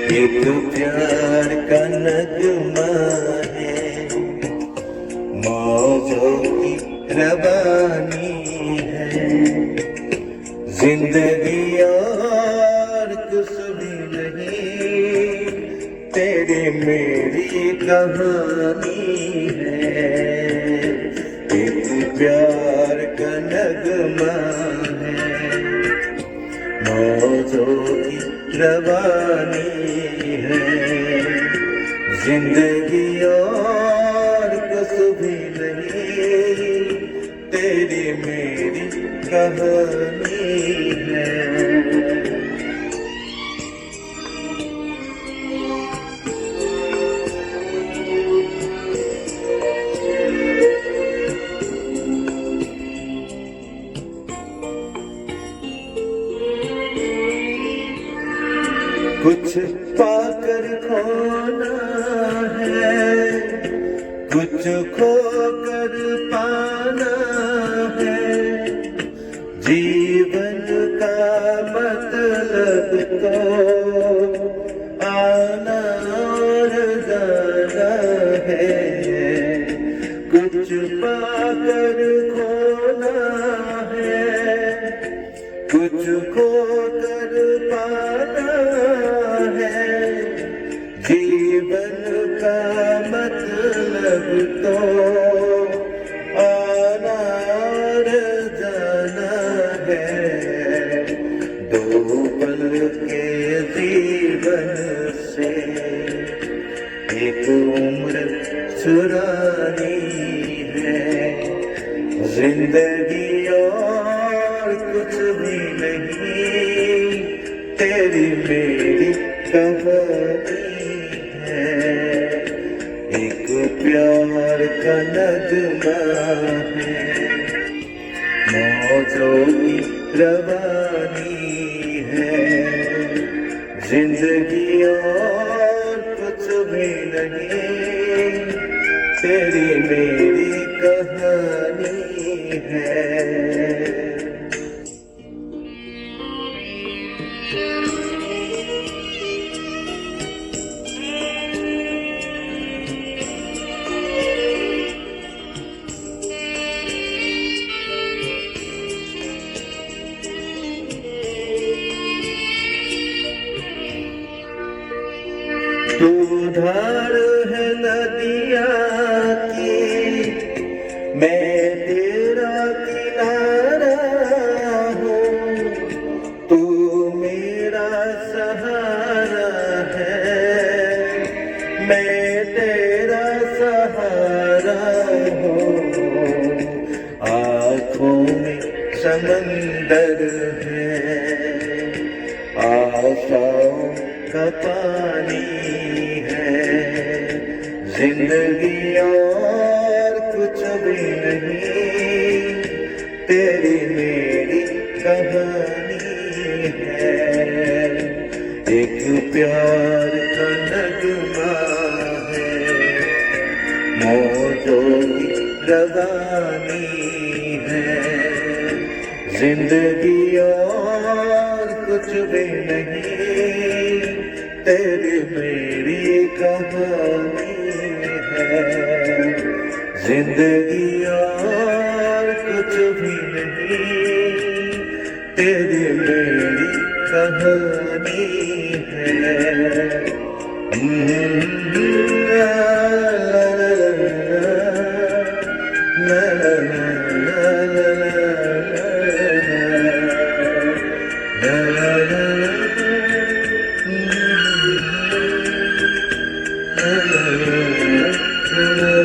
एक प्यार का नगमा है, मौजों की रवानी है। जिंदगी और कुछ भी नहीं, तेरी मेरी कहानी है। एक प्यार का नगमा है, मौजों की रवानी है। जिंदगी और कुछ भी नहीं, तेरी मेरी कहानी है। कुछ पाकर खोना है, कुछ खोकर पाना है। जीवन का मतलब तो आना और जाना है। कुछ पाकर खोना है, कुछ खोकर पाना है। जीवन का मतलब तो आना और जाना है। दो पल के जीवन से एक उम्र चुरानी है। जिंदगी और कुछ भी नहीं, तेरी मेरी कहानी है। एक प्यार का नगमा है, मौजों की रवानी है। जिंदगी और कुछ भी नहीं, तेरी मेरी कहानी है। तू धार है नदिया की, मैं तेरा किनारा हूँ। तू मेरा सहारा है, मैं तेरा सहारा हूँ। आँखों में समंदर है, आशाओं का पानी है। जिंदगी और कुछ भी नहीं, तेरी मेरी कहानी है। एक प्यार का नगमा है, मौजों की रवानी है। जिंदगी और कुछ भी नहीं, तेरी मेरी कहानी है। जिंदगी और कुछ भी नहीं, तेरी मेरी कहानी है। la la la la